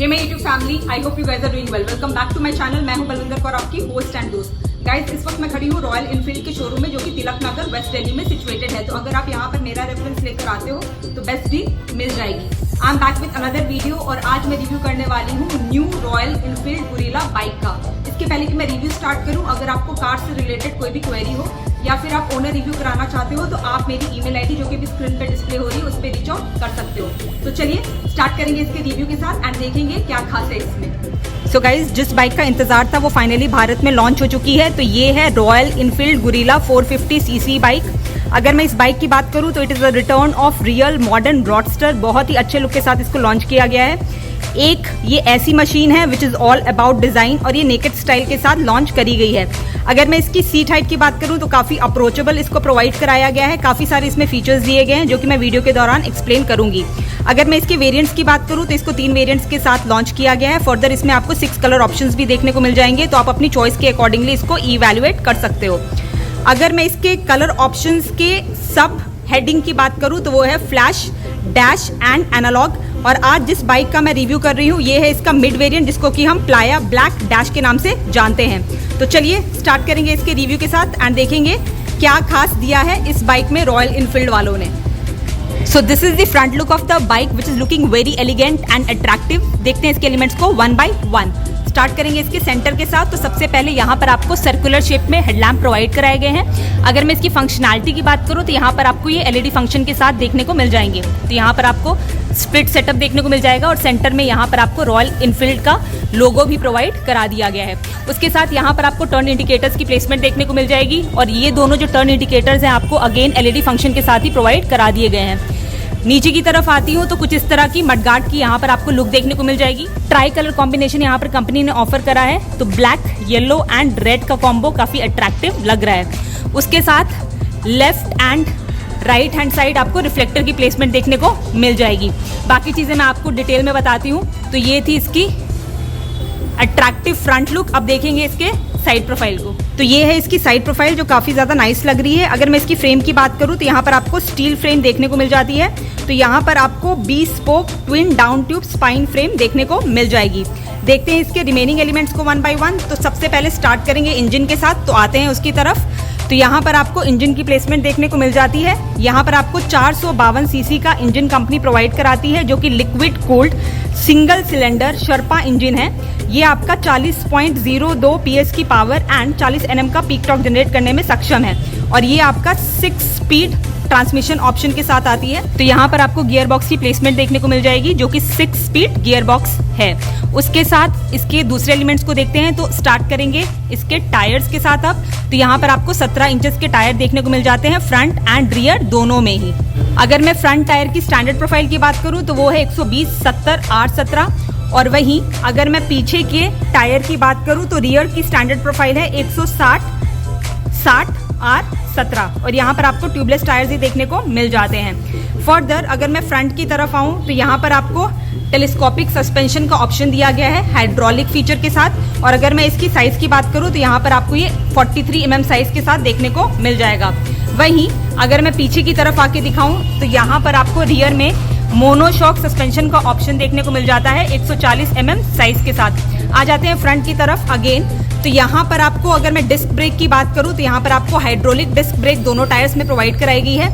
Hey my YouTube family, I hope you guys are doing well. Welcome back to my channel. मैं हूं बलविंदर कौर, आपकी host and दोस्त। Guys, इस वक्त मैं खड़ी हूं रॉयल एनफील्ड के शोरूम में, जो कि तिलक नगर वेस्ट दिल्ली में सिचुएटेड है। तो अगर आप यहां पर मेरा रेफरेंस लेकर आते हो तो बेस्ट डील मिल जाएगी। I am back with another video और आज मैं रिव्यू करने वाली हूँ new royal Enfield guerrilla bike का। इसके पहले कि मैं रिव्यू स्टार्ट करूँ, अगर आपको कार से रिलेटेड कोई भी क्वेरी हो या फिर आप ओनर रिव्यू कराना चाहते हो तो आप मेरी ईमेल आईडी, जो कि भी स्क्रीन पे डिस्प्ले हो रही है, उस पर रीच आउट कर सकते हो। तो चलिए स्टार्ट करेंगे इसके रिव्यू के साथ एंड देखेंगे क्या खास है इसमें। सो गाइज, जिस बाइक का इंतजार था वो फाइनली भारत में लॉन्च हो चुकी है। तो ये है royal Enfield guerrilla 450cc bike. अगर मैं इस बाइक की बात करूं तो it is a return of real modern roadster. बहुत ही अच्छे लुक के साथ इसको लॉन्च किया गया है। एक ये ऐसी मशीन है which is all about design और ये नेकेड स्टाइल के साथ लॉन्च करी गई है। अगर मैं इसकी सीट हाइट की बात करूं तो काफी अप्रोचेबल इसको प्रोवाइड कराया गया है। काफी सारे इसमें फीचर्स दिए गए हैं जो कि मैं वीडियो के दौरान एक्सप्लेन करूंगी। अगर मैं इसके वेरिएंट्स की बात करूं तो इसको 3 वेरिएंट्स के साथ लॉन्च किया गया है। फर्दर इसमें आपको 6 कलर ऑप्शंस भी देखने को मिल जाएंगे, तो आप अपनी चॉइस के अकॉर्डिंगली इसको इवैल्यूएट कर सकते हो। अगर मैं इसके कलर ऑप्शंस के सब हेडिंग की बात करूं तो वो है फ्लैश, डैश एंड एनालॉग। और आज जिस बाइक का मैं रिव्यू कर रही हूँ ये है इसका मिड वेरिएंट, जिसको कि हम प्लाया ब्लैक डैश के नाम से जानते हैं। तो चलिए स्टार्ट करेंगे इसके रिव्यू के साथ एंड देखेंगे क्या खास दिया है इस बाइक में रॉयल एनफील्ड वालों ने। So this is the front look of the bike which is looking very elegant and attractive. देखते हैं इसके एलिमेंट्स को 1 by 1। स्टार्ट करेंगे इसके सेंटर के साथ। तो सबसे पहले यहाँ पर आपको सर्कुलर शेप में हेडलैम्प प्रोवाइड कराए गए हैं। अगर मैं इसकी फंक्शनैलिटी की बात करूँ तो यहाँ पर आपको ये एलईडी फंक्शन के साथ देखने को मिल जाएंगे। तो यहाँ पर आपको स्प्लिट सेटअप देखने को मिल जाएगा और सेंटर में यहाँ पर आपको रॉयल एनफील्ड का लोगो भी प्रोवाइड करा दिया गया है। उसके साथ यहाँ पर आपको टर्न इंडिकेटर्स की प्लेसमेंट देखने को मिल जाएगी और ये दोनों जो टर्न इंडिकेटर्स हैं आपको अगेन एलईडी फंक्शन के साथ ही प्रोवाइड करा दिए गए हैं। नीचे की तरफ आती हूँ तो कुछ इस तरह की मडगार्ड की यहाँ पर आपको लुक देखने को मिल जाएगी। ट्राई कलर कॉम्बिनेशन यहाँ पर कंपनी ने ऑफर करा है, तो ब्लैक, येलो एंड रेड का कॉम्बो काफी अट्रैक्टिव लग रहा है। उसके साथ left and right hand side आपको रिफ्लेक्टर की प्लेसमेंट देखने को मिल जाएगी। बाकी चीजें मैं आपको डिटेल में बताती हूँ। तो ये थी इसकी अट्रैक्टिव फ्रंट लुक। अब देखेंगे इसके साइड प्रोफाइल को। तो ये है इसकी साइड प्रोफाइल जो काफी ज्यादा नाइस लग रही है। अगर मैं इसकी फ्रेम की बात करूं तो यहाँ पर आपको स्टील फ्रेम देखने को मिल जाती है। तो यहाँ पर आपको 20 spoke twin down tube spine frame देखने को मिल जाएगी। देखते हैं इसके रिमेनिंग एलिमेंट्स को 1 by 1। तो सबसे पहले स्टार्ट करेंगे इंजन के साथ, तो आते हैं उसकी तरफ। तो यहाँ पर आपको इंजन की प्लेसमेंट देखने को मिल जाती है। यहाँ पर आपको 452cc का इंजन कंपनी प्रोवाइड कराती है, जो कि liquid cooled single cylinder Sherpa engine है। ये आपका 40.02 PS की पावर एंड 40 Nm का पीक टॉर्क जनरेट करने में सक्षम है और ये आपका 6 स्पीड ट्रांसमिशन ऑप्शन के साथ आती है। तो यहाँ पर आपको गियर बॉक्स की प्लेसमेंट देखने को मिल जाएगी, जो कि 6 स्पीड गियर बॉक्स है। उसके साथ इसके दूसरे एलिमेंट्स को देखते हैं। तो स्टार्ट करेंगे इसके टायर्स के साथ। अब तो यहाँ पर आपको 17 इंचेस के टायर देखने को मिल जाते हैं, फ्रंट एंड रियर दोनों में ही। अगर मैं फ्रंट टायर की स्टैंडर्ड प्रोफाइल की बात करूँ तो वो है 120, 70, 8, 17। और वहीं अगर मैं पीछे के टायर की बात करूं तो रियर की स्टैंडर्ड प्रोफाइल है 160, 60, R, 17 और यहाँ पर आपको ट्यूबलेस टायर्स ही देखने को मिल जाते हैं। फर्दर अगर मैं फ्रंट की तरफ आऊँ तो यहाँ पर आपको टेलीस्कोपिक सस्पेंशन का ऑप्शन दिया गया है हाइड्रोलिक फीचर के साथ। और अगर मैं इसकी साइज की बात करूँ तो यहाँ पर आपको ये 43 mm साइज के साथ देखने को मिल जाएगा। वहीं अगर मैं पीछे की तरफ आके दिखाऊं तो यहाँ पर आपको रियर में मोनोशॉक सस्पेंशन का ऑप्शन देखने को मिल जाता है 140 mm साइज के साथ। आ जाते हैं फ्रंट की तरफ अगेन। तो यहाँ पर आपको अगर मैं डिस्क ब्रेक की बात करूँ तो यहाँ पर आपको हाइड्रोलिक डिस्क ब्रेक दोनों टायर्स में प्रोवाइड कराई गई है।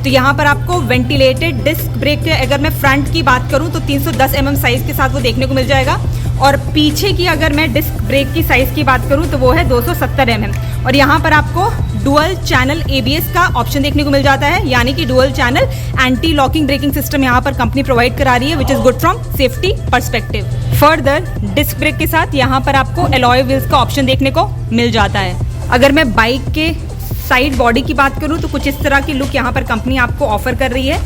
तो यहाँ पर आपको वेंटिलेटेड डिस्क ब्रेक अगर मैं फ्रंट की बात करूँ तो 310 mm साइज के साथ वो देखने को मिल जाएगा। और पीछे की अगर मैं डिस्क ब्रेक की साइज की बात करूँ तो वो है 270 mm। और यहाँ पर आपको डुअल चैनल ABS का ऑप्शन देखने को मिल जाता है, यानी कि dual channel anti locking braking system यहाँ पर कंपनी प्रोवाइड करा रही है, which is good from safety perspective. Further disc brake के साथ यहाँ पर आपको एलॉय व्हील्स का ऑप्शन देखने को मिल जाता है। अगर मैं बाइक के साइड बॉडी की बात करूँ तो कुछ इस तरह की लुक यहाँ पर कंपनी आपको ऑफर कर रही है।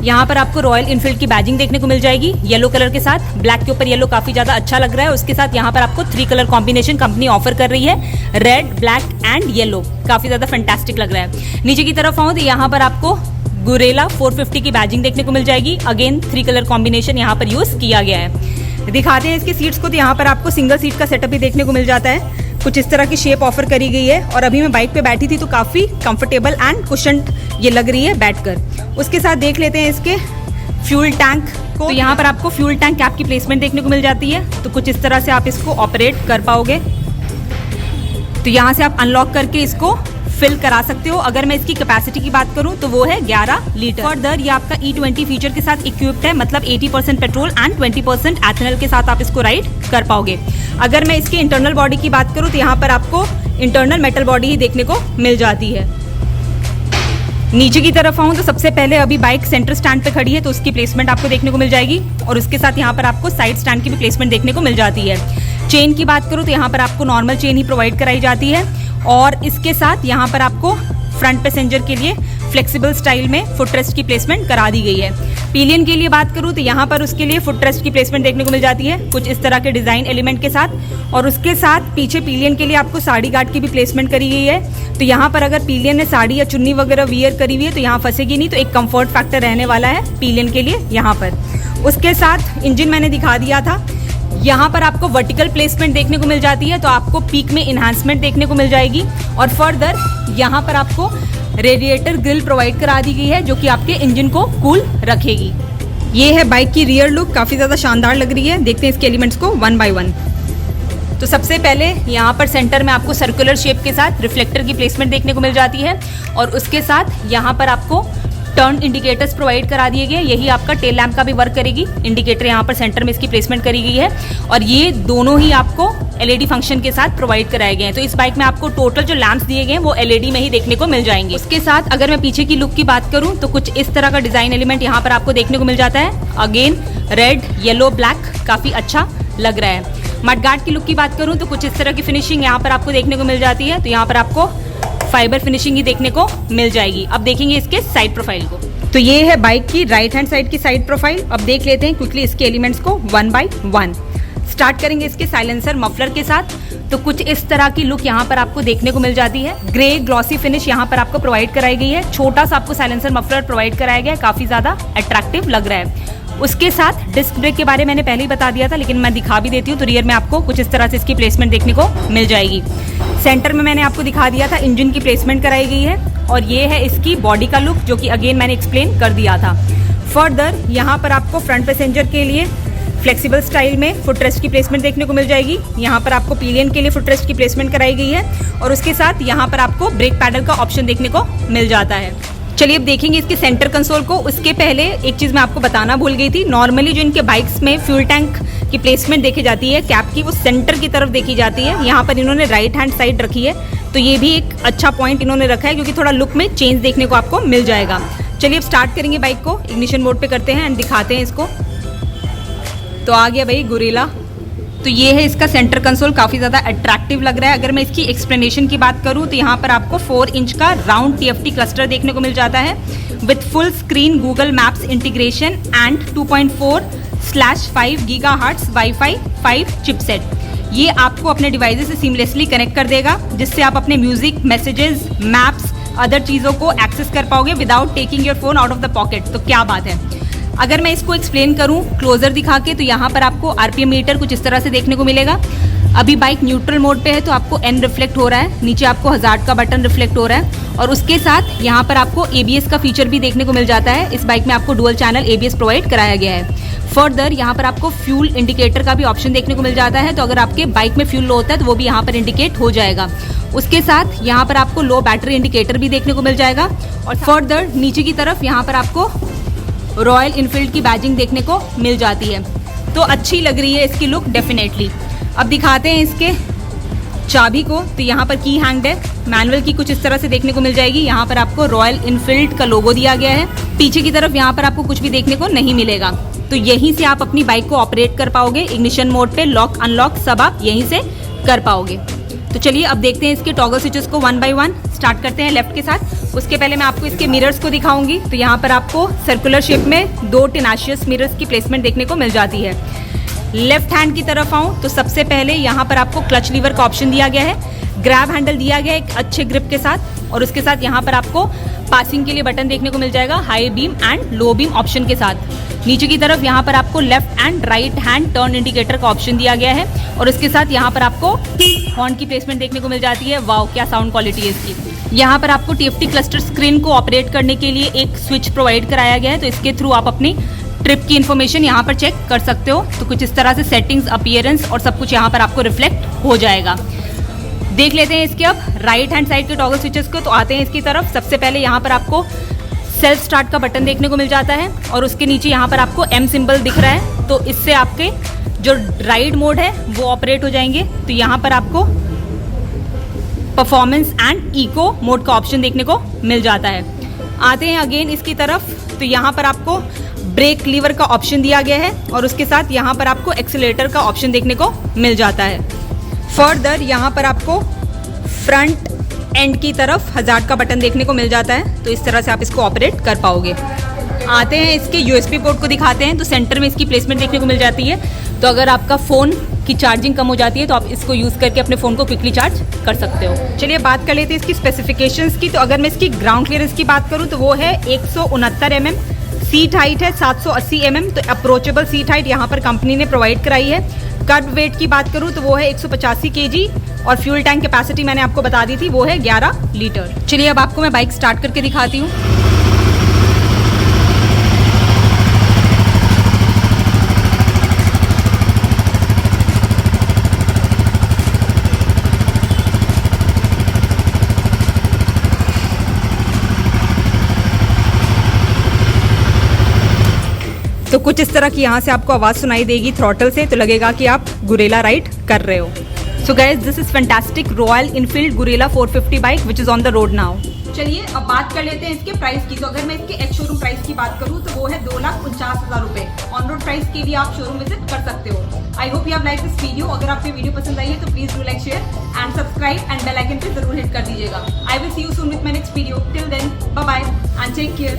यहाँ पर आपको रॉयल एनफील्ड की बैजिंग देखने को मिल जाएगी येलो कलर के साथ। ब्लैक के ऊपर येलो काफी ज्यादा अच्छा लग रहा है। उसके साथ यहाँ पर आपको 3 कलर कॉम्बिनेशन कंपनी ऑफर कर रही है, रेड, ब्लैक एंड येलो। काफी ज्यादा फैंटास्टिक लग रहा है। नीचे की तरफ आऊँ तो यहाँ पर आपको गुरिल्ला 450 की बैजिंग देखने को मिल जाएगी। अगेन 3 कलर कॉम्बिनेशन यहाँ पर यूज किया गया है। दिखाते हैं इसकी सीट्स को। तो यहाँ पर आपको सिंगल सीट का सेटअप भी देखने को मिल जाता है। कुछ इस तरह की शेप ऑफर करी गई है और अभी मैं बाइक पे बैठी थी तो काफी कंफर्टेबल एंड कुशन्ड ये लग रही है बैठकर। उसके साथ देख लेते हैं इसके फ्यूल टैंक तो यहाँ पर आपको फ्यूल टैंक कैप की प्लेसमेंट देखने को मिल जाती है। तो कुछ इस तरह से आप इसको ऑपरेट कर पाओगे। तो यहाँ से आप अनलॉक करके इसको फिल करा सकते हो। अगर मैं इसकी कैपेसिटी की बात करूं तो वो है 11 लीटर। फर्दर ये आपका E20 फीचर के साथ इक्विप्ड है, मतलब 80% पेट्रोल एंड 20% एथेनॉल के साथ आप इसको राइड कर पाओगे। अगर मैं इसकी इंटरनल बॉडी की बात करूं तो यहाँ पर आपको इंटरनल मेटल बॉडी ही देखने को मिल जाती है। नीचे की तरफ आऊँ तो सबसे पहले अभी बाइक सेंटर स्टैंड पे खड़ी है, तो उसकी प्लेसमेंट आपको देखने को मिल जाएगी और उसके साथ यहाँ पर आपको साइड स्टैंड की भी प्लेसमेंट देखने को मिल जाती है। चेन की बात करूँ तो यहाँ पर आपको नॉर्मल चेन ही प्रोवाइड कराई जाती है और इसके साथ यहाँ पर आपको फ्रंट पैसेंजर के लिए फ्लेक्सिबल स्टाइल में फुटरेस्ट की प्लेसमेंट करा दी गई है। पिलियन के लिए बात करूँ तो यहाँ पर उसके लिए फुटरेस्ट की प्लेसमेंट देखने को मिल जाती है कुछ इस तरह के डिज़ाइन एलिमेंट के साथ, और उसके साथ पीछे पिलियन के लिए आपको साड़ी गार्ड की भी प्लेसमेंट करी गई है। तो यहाँ पर अगर पिलियन ने साड़ी या चुन्नी वगैरह वियर करी हुई है तो यहाँ फंसेगी नहीं, तो एक कंफर्ट फैक्टर रहने वाला है पिलियन के लिए यहाँ पर। उसके साथ इंजन मैंने दिखा दिया था। यहाँ पर आपको वर्टिकल प्लेसमेंट देखने को मिल जाती है, तो आपको पीक में इन्हांसमेंट देखने को मिल जाएगी। और फर्दर यहाँ पर आपको रेडिएटर ग्रिल प्रोवाइड करा दी गई है जो कि आपके इंजन को कूल रखेगी। ये है बाइक की रियर लुक, काफ़ी ज़्यादा शानदार लग रही है। देखते हैं इसके एलिमेंट्स को वन बाय वन। तो सबसे पहले यहाँ पर सेंटर में आपको सर्कुलर शेप के साथ रिफ्लेक्टर की प्लेसमेंट देखने को मिल जाती है और उसके साथ यहाँ पर आपको टर्न इंडिकेटर्स प्रोवाइड करा दिए गए। यही आपका टेल लैम्प का भी वर्क करेगी। इंडिकेटर यहाँ पर सेंटर में इसकी प्लेसमेंट करी गई है और ये दोनों ही आपको LED फंक्शन के साथ प्रोवाइड कराए गए हैं। तो इस बाइक में आपको टोटल जो लैंप्स दिए गए हैं वो LED में ही देखने को मिल जाएंगे। उसके साथ अगर मैं पीछे की लुक की बात करूँ तो कुछ इस तरह का डिजाइन एलिमेंट यहाँ पर आपको देखने को मिल जाता है। अगेन रेड, येलो, ब्लैक, काफी अच्छा लग रहा है। मडगार्ड की लुक की बात करूँ तो कुछ इस तरह की फिनिशिंग यहाँ पर आपको देखने को मिल जाती है। तो यहाँ पर आपको फाइबर फिनिशिंग ही देखने को मिल जाएगी। अब देखेंगे इसके साइड प्रोफाइल को। तो ये है बाइक की राइट हैंड साइड की साइड प्रोफाइल। अब देख लेते हैं क्विकली इसके एलिमेंट्स को वन बाय वन। स्टार्ट करेंगे इसके साइलेंसर मफलर के साथ। तो कुछ इस तरह की लुक यहाँ पर आपको देखने को मिल जाती है। ग्रे ग्लॉसी फिनिश यहाँ पर आपको प्रोवाइड कराई गई है। छोटा सा आपको साइलेंसर मफलर प्रोवाइड कराया गया है, काफी ज्यादा अट्रैक्टिव लग रहा है। उसके साथ डिस्क ब्रेक के बारे में मैंने पहले ही बता दिया था, लेकिन मैं दिखा भी देती हूँ। तो रियर में आपको कुछ इस तरह से इसकी प्लेसमेंट देखने को मिल जाएगी। सेंटर में मैंने आपको दिखा दिया था इंजन की प्लेसमेंट कराई गई है और ये है इसकी बॉडी का लुक जो कि अगेन मैंने एक्सप्लेन कर दिया था। फर्दर यहाँ पर आपको फ्रंट पैसेंजर के लिए फ्लेक्सिबल स्टाइल में फुटरेस्ट की प्लेसमेंट देखने को मिल जाएगी। यहाँ पर आपको पिलियन के लिए फुटरेस्ट की प्लेसमेंट कराई गई है और उसके साथ यहाँ पर आपको ब्रेक पैडल का ऑप्शन देखने को मिल जाता है। चलिए अब देखेंगे इसके सेंटर कंसोल को। उसके पहले एक चीज़ मैं आपको बताना भूल गई थी। नॉर्मली जो इनके बाइक्स में फ्यूल टैंक की प्लेसमेंट देखी जाती है कैप की, वो सेंटर की तरफ देखी जाती है। यहाँ पर इन्होंने राइट हैंड साइड रखी है, तो ये भी एक अच्छा पॉइंट इन्होंने रखा है क्योंकि थोड़ा लुक में चेंज देखने को आपको मिल जाएगा। चलिए अब स्टार्ट करेंगे बाइक को। इग्निशन मोड पे करते हैं एंड दिखाते हैं इसको। तो आ गया भाई गोरिल्ला। तो ये है इसका सेंटर कंसोल, काफ़ी ज़्यादा अट्रैक्टिव लग रहा है। अगर मैं इसकी एक्सप्लेनेशन की बात करूँ तो यहाँ पर आपको 4 इंच का राउंड TFT क्लस्टर देखने को मिल जाता है with full screen Google maps integration and 2.4/5 gigahertz wifi 5 chipset. ये आपको अपने डिवाइस से सीमलेसली कनेक्ट कर देगा, जिससे आप अपने म्यूजिक, मैसेजेस, मैप्स, अदर चीज़ों को एक्सेस कर पाओगे without taking your phone out of the pocket. तो क्या बात है। अगर मैं इसको एक्सप्लेन करूं क्लोजर दिखा के, तो यहाँ पर आपको RPM मीटर कुछ इस तरह से देखने को मिलेगा। अभी बाइक न्यूट्रल मोड पे है तो आपको N रिफ्लेक्ट हो रहा है, नीचे आपको हजार्ड का बटन रिफ्लेक्ट हो रहा है और उसके साथ यहाँ पर आपको ABS का फीचर भी देखने को मिल जाता है। इस बाइक में आपको डुअल चैनल ABS प्रोवाइड कराया गया है। फर्दर यहाँ पर आपको फ्यूल इंडिकेटर का भी ऑप्शन देखने को मिल जाता है, तो अगर आपके बाइक में फ्यूल लो होता है तो वो भी यहाँ पर इंडिकेट हो जाएगा। उसके साथ यहाँ पर आपको लो बैटरी इंडिकेटर भी देखने को मिल जाएगा और फर्दर नीचे की तरफ यहाँ पर आपको रॉयल इनफील्ड की बैजिंग देखने को मिल जाती है। तो अच्छी लग रही है इसकी लुक डेफिनेटली। अब दिखाते हैं इसके चाबी को। तो यहाँ पर की हैंग्ड है, मैनुअल की कुछ इस तरह से देखने को मिल जाएगी। यहाँ पर आपको रॉयल इनफील्ड का लोगो दिया गया है। पीछे की तरफ यहाँ पर आपको कुछ भी देखने को नहीं मिलेगा, तो यहीं से आप अपनी बाइक को ऑपरेट कर पाओगे। इग्निशन मोड पे लॉक अनलॉक सब आप यहीं से कर पाओगे। तो चलिए अब देखते हैं इसके टॉगल स्विचेस को वन बाय वन। स्टार्ट करते हैं लेफ्ट के साथ। उसके पहले मैं आपको इसके मिरर्स को दिखाऊंगी। तो यहाँ पर आपको सर्कुलर शेप में 2 टेनाशियस मिरर्स की प्लेसमेंट देखने को मिल जाती है। लेफ्ट हैंड की तरफ आऊँ तो सबसे पहले यहाँ पर आपको क्लच लीवर का ऑप्शन दिया गया है, ग्रैब हैंडल दिया गया है एक अच्छे ग्रिप के साथ और उसके साथ यहाँ पर आपको पासिंग के लिए बटन देखने को मिल जाएगा high beam and low beam option के साथ। नीचे की तरफ यहाँ पर आपको left and right hand turn indicator का ऑप्शन दिया गया है और उसके साथ यहाँ पर आपको हॉर्न की प्लेसमेंट देखने को मिल जाती है। वाओ क्या साउंड क्वालिटी है इसकी। यहाँ पर आपको TFT क्लस्टर स्क्रीन को ऑपरेट करने के लिए एक स्विच प्रोवाइड कराया गया है, तो इसके थ्रू आप अपनी ट्रिप की इन्फॉर्मेशन यहाँ पर चेक कर सकते हो। तो कुछ इस तरह से सेटिंग्स, अपीयरेंस और सब कुछ यहाँ पर आपको रिफ्लेक्ट हो जाएगा। देख लेते हैं इसके अब राइट हैंड साइड के टॉगल स्विचेस को। तो आते हैं इसकी तरफ। सबसे पहले यहाँ पर आपको सेल्फ स्टार्ट का बटन देखने को मिल जाता है और उसके नीचे यहाँ पर आपको एम सिंबल दिख रहा है। तो इससे आपके जो राइड मोड है वो ऑपरेट हो जाएंगे। तो यहाँ पर आपको परफॉर्मेंस एंड इको मोड का ऑप्शन देखने को मिल जाता है। आते हैं अगेन इसकी तरफ। तो यहाँ पर आपको ब्रेक लीवर का ऑप्शन दिया गया है और उसके साथ यहाँ पर आपको एक्सीलरेटर का ऑप्शन देखने को मिल जाता है। फर्दर यहाँ पर आपको फ्रंट एंड की तरफ हजार्ड का बटन देखने को मिल जाता है। तो इस तरह से आप इसको ऑपरेट कर पाओगे। आते हैं इसके यूएसबी पोर्ट को दिखाते हैं। तो सेंटर में इसकी प्लेसमेंट देखने को मिल जाती है। तो अगर आपका फ़ोन की चार्जिंग कम हो जाती है तो आप इसको यूज़ करके अपने फ़ोन को क्विकली चार्ज कर सकते हो। चलिए बात कर लेते हैं इसकी स्पेसिफिकेशंस की। तो अगर मैं इसकी ग्राउंड क्लियरेंस की बात करूँ तो वो है 169 mm, सीट हाइट है 780 mm। तो अप्रोचेबल सीट हाइट यहाँ पर कंपनी ने प्रोवाइड कराई है। कर्ब वेट की बात करूँ तो वो है 185 kg और फ्यूल टैंक कैपेसिटी मैंने आपको बता दी थी वो है 11 लीटर। चलिए अब आपको मैं बाइक स्टार्ट करके दिखाती हूँ। तो कुछ इस तरह की यहाँ से आपको आवाज़ सुनाई देगी थ्रॉटल से। तो लगेगा कि आप गुरेला राइड कर रहे हो। So guys, this is fantastic Royal Enfield Guerrilla 450 bike which is on the road now. चलिए अब बात कर लेते हैं इसके प्राइस की। तो अगर मैं इसके एक्स शोरूम प्राइस की बात करूँ तो वो है 2,49,000 रुपए। ऑन रोड प्राइस के लिए आप शोरूम विजिट कर सकते हो। I hope you have like this video. अगर आपको वीडियो पसंद आई है तो please do like, share and subscribe and bell icon पे जरूर हिट कर दीजिएगा। I will see you soon with my next video. Till then bye bye and take care.